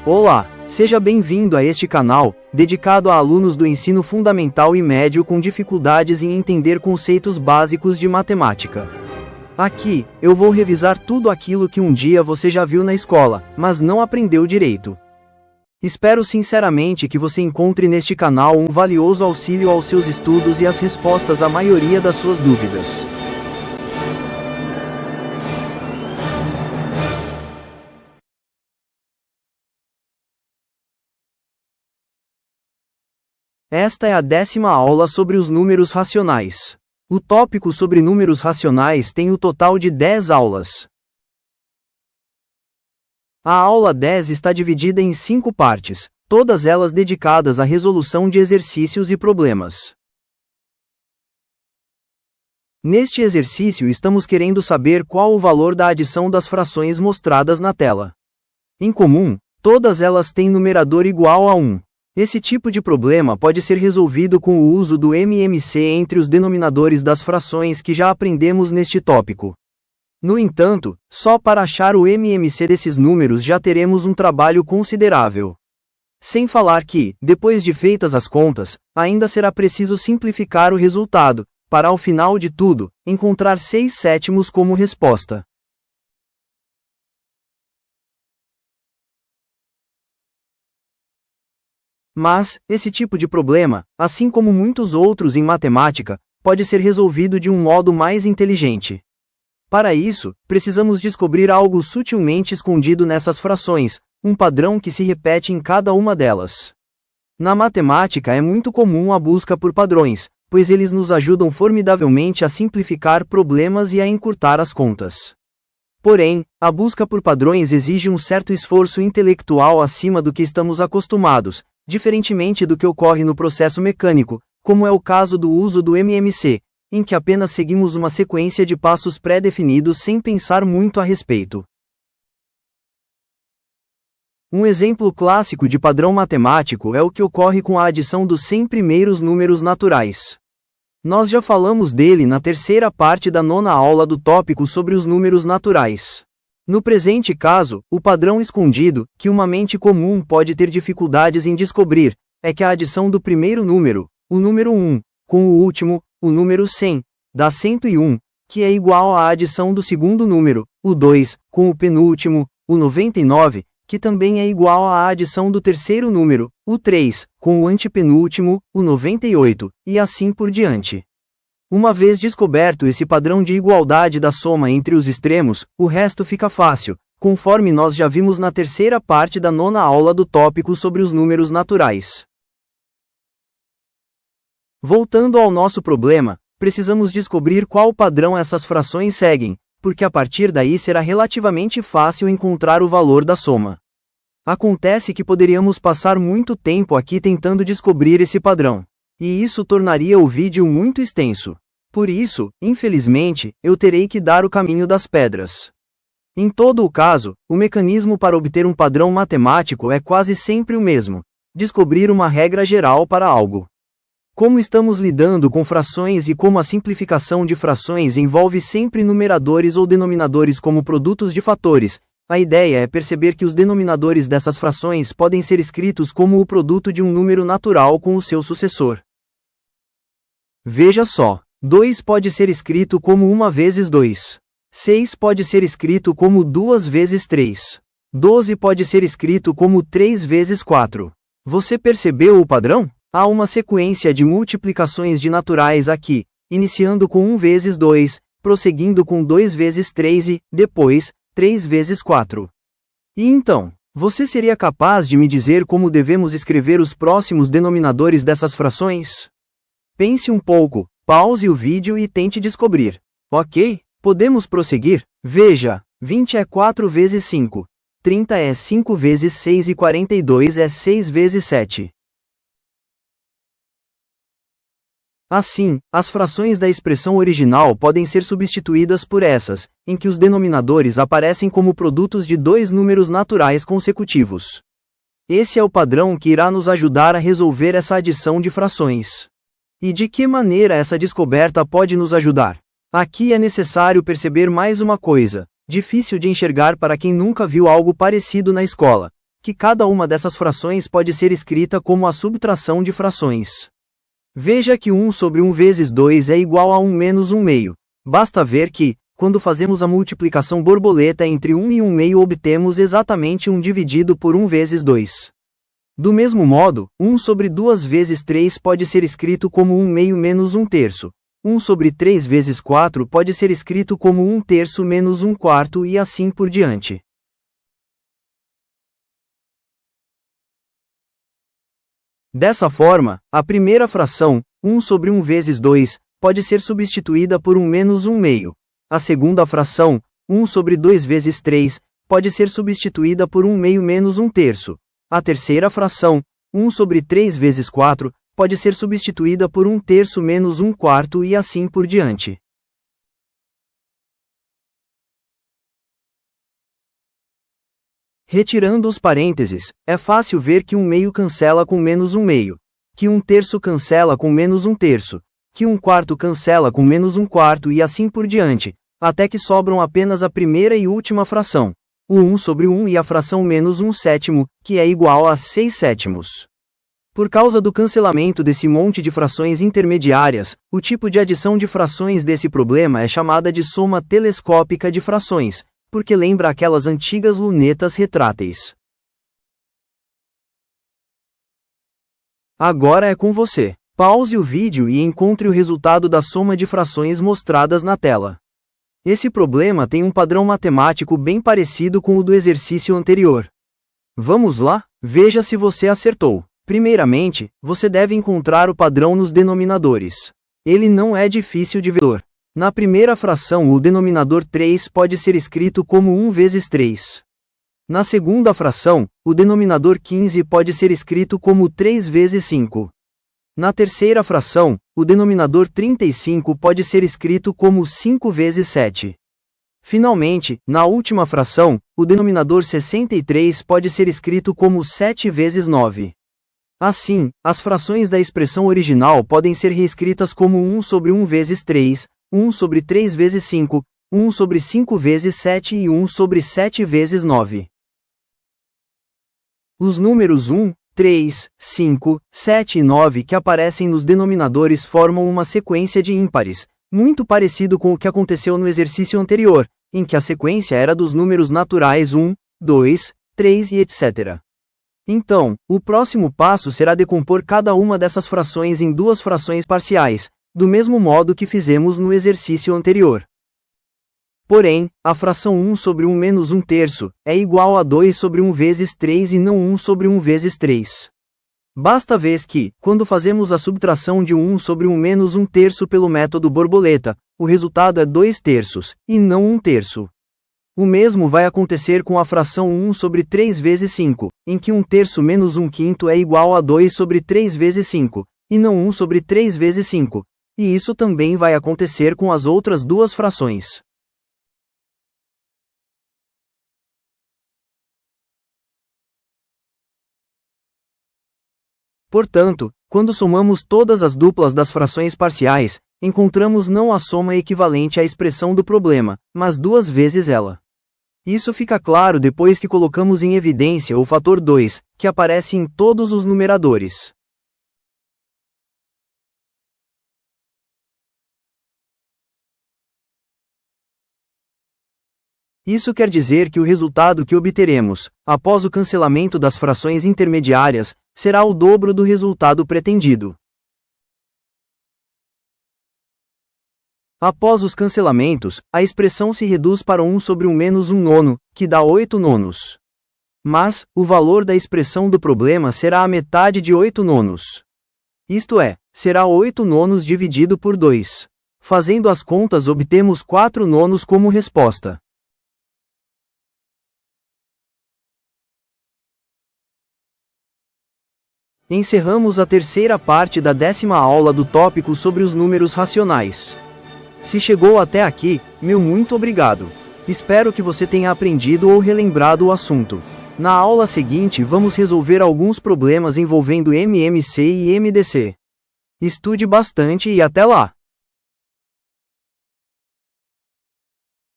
Olá, seja bem-vindo a este canal, dedicado a alunos do ensino fundamental e médio com dificuldades em entender conceitos básicos de matemática. Aqui, eu vou revisar tudo aquilo que um dia você já viu na escola, mas não aprendeu direito. Espero sinceramente que você encontre neste canal um valioso auxílio aos seus estudos e as respostas à maioria das suas dúvidas. Esta é a 10ª aula sobre os números racionais. O tópico sobre números racionais tem o total de 10 aulas. A aula 10 está dividida em 5 partes, todas elas dedicadas à resolução de exercícios e problemas. Neste exercício estamos querendo saber qual o valor da adição das frações mostradas na tela. Em comum, todas elas têm numerador igual a 1. Esse tipo de problema pode ser resolvido com o uso do MMC entre os denominadores das frações que já aprendemos neste tópico. No entanto, só para achar o MMC desses números já teremos um trabalho considerável. Sem falar que, depois de feitas as contas, ainda será preciso simplificar o resultado, para ao final de tudo, encontrar 6/7 como resposta. Mas, esse tipo de problema, assim como muitos outros em matemática, pode ser resolvido de um modo mais inteligente. Para isso, precisamos descobrir algo sutilmente escondido nessas frações, um padrão que se repete em cada uma delas. Na matemática é muito comum a busca por padrões, pois eles nos ajudam formidavelmente a simplificar problemas e a encurtar as contas. Porém, a busca por padrões exige um certo esforço intelectual acima do que estamos acostumados, diferentemente do que ocorre no processo mecânico, como é o caso do uso do MMC, em que apenas seguimos uma sequência de passos pré-definidos sem pensar muito a respeito. Um exemplo clássico de padrão matemático é o que ocorre com a adição dos 100 primeiros números naturais. Nós já falamos dele na terceira parte da 9ª aula do tópico sobre os números naturais. No presente caso, o padrão escondido, que uma mente comum pode ter dificuldades em descobrir, é que a adição do primeiro número, o número 1, com o último, o número 100, dá 101, que é igual à adição do segundo número, o 2, com o penúltimo, o 99, que também é igual à adição do terceiro número, o 3, com o antepenúltimo, o 98, e assim por diante. Uma vez descoberto esse padrão de igualdade da soma entre os extremos, o resto fica fácil, conforme nós já vimos na terceira parte da 9ª aula do tópico sobre os números naturais. Voltando ao nosso problema, precisamos descobrir qual padrão essas frações seguem, porque a partir daí será relativamente fácil encontrar o valor da soma. Acontece que poderíamos passar muito tempo aqui tentando descobrir esse padrão, e isso tornaria o vídeo muito extenso. Por isso, infelizmente, eu terei que dar o caminho das pedras. Em todo o caso, o mecanismo para obter um padrão matemático é quase sempre o mesmo: descobrir uma regra geral para algo. Como estamos lidando com frações e como a simplificação de frações envolve sempre numeradores ou denominadores como produtos de fatores, a ideia é perceber que os denominadores dessas frações podem ser escritos como o produto de um número natural com o seu sucessor. Veja só. 2 pode ser escrito como 1 vezes 2. 6 pode ser escrito como 2 vezes 3. 12 pode ser escrito como 3 vezes 4. Você percebeu o padrão? Há uma sequência de multiplicações de naturais aqui, iniciando com 1 vezes 2, prosseguindo com 2 vezes 3 e, depois, 3 vezes 4. E então, você seria capaz de me dizer como devemos escrever os próximos denominadores dessas frações? Pense um pouco. Pause o vídeo e tente descobrir. Ok? Podemos prosseguir? Veja, 20 é 4 vezes 5, 30 é 5 vezes 6 e 42 é 6 vezes 7. Assim, as frações da expressão original podem ser substituídas por essas, em que os denominadores aparecem como produtos de dois números naturais consecutivos. Esse é o padrão que irá nos ajudar a resolver essa adição de frações. E de que maneira essa descoberta pode nos ajudar? Aqui é necessário perceber mais uma coisa: Difícil de enxergar para quem nunca viu algo parecido na escola, que cada uma dessas frações pode ser escrita como a subtração de frações. Veja que 1 sobre 1 vezes 2 é igual a 1 menos 1 meio. Basta ver que, quando fazemos a multiplicação borboleta entre 1 e 1 meio, obtemos exatamente 1 dividido por 1 vezes 2. Do mesmo modo, 1 sobre 2 vezes 3 pode ser escrito como 1 meio menos 1 terço. 1 sobre 3 vezes 4 pode ser escrito como 1 terço menos 1 quarto e assim por diante. Dessa forma, a primeira fração, 1 sobre 1 vezes 2, pode ser substituída por 1 menos 1 meio. A segunda fração, 1 sobre 2 vezes 3, pode ser substituída por 1 meio menos 1 terço. A terceira fração, 1 sobre 3 vezes 4, pode ser substituída por 1 terço menos 1 quarto e assim por diante. Retirando os parênteses, é fácil ver que 1 meio cancela com menos 1 meio, que 1 terço cancela com menos 1 terço, que 1 quarto cancela com menos 1 quarto e assim por diante, até que sobram apenas a primeira e última fração, o 1 sobre 1 e a fração menos 1 sétimo, que é igual a 6 sétimos. Por causa do cancelamento desse monte de frações intermediárias, o tipo de adição de frações desse problema é chamada de soma telescópica de frações, porque lembra aquelas antigas lunetas retráteis. Agora é com você. Pause o vídeo e encontre o resultado da soma de frações mostradas na tela. Esse problema tem um padrão matemático bem parecido com o do exercício anterior. Vamos lá? Veja se você acertou. Primeiramente, você deve encontrar o padrão nos denominadores. Ele não é difícil de ver. Na primeira fração, o denominador 3 pode ser escrito como 1 vezes 3. Na segunda fração, o denominador 15 pode ser escrito como 3 vezes 5. Na terceira fração, o denominador 35 pode ser escrito como 5 vezes 7. Finalmente, na última fração, o denominador 63 pode ser escrito como 7 vezes 9. Assim, as frações da expressão original podem ser reescritas como 1 sobre 1 vezes 3, 1 sobre 3 vezes 5, 1 sobre 5 vezes 7 e 1 sobre 7 vezes 9. Os números 1, 3, 5, 7 e 9 que aparecem nos denominadores formam uma sequência de ímpares, muito parecido com o que aconteceu no exercício anterior, em que a sequência era dos números naturais 1, 2, 3 e etc. Então, o próximo passo será decompor cada uma dessas frações em duas frações parciais, do mesmo modo que fizemos no exercício anterior. Porém, a fração 1 sobre 1 menos 1 terço é igual a 2 sobre 1 vezes 3 e não 1 sobre 1 vezes 3. Basta ver que, quando fazemos a subtração de 1 sobre 1 menos 1 terço pelo método borboleta, o resultado é 2 terços, e não 1 terço. O mesmo vai acontecer com a fração 1 sobre 3 vezes 5, em que 1 terço menos 1 quinto é igual a 2 sobre 3 vezes 5, e não 1 sobre 3 vezes 5. E isso também vai acontecer com as outras duas frações. Portanto, quando somamos todas as duplas das frações parciais, encontramos não a soma equivalente à expressão do problema, mas duas vezes ela. Isso fica claro depois que colocamos em evidência o fator 2, que aparece em todos os numeradores. Isso quer dizer que o resultado que obteremos, após o cancelamento das frações intermediárias, será o dobro do resultado pretendido. Após os cancelamentos, a expressão se reduz para 1 sobre 1 menos 1 nono, que dá 8 nonos. Mas, o valor da expressão do problema será a metade de 8 nonos. Isto é, será 8 nonos dividido por 2. Fazendo as contas, obtemos 4 nonos como resposta. Encerramos a terceira parte da 10ª aula do tópico sobre os números racionais. Se chegou até aqui, meu muito obrigado. Espero que você tenha aprendido ou relembrado o assunto. Na aula seguinte vamos resolver alguns problemas envolvendo MMC e MDC. Estude bastante e até lá!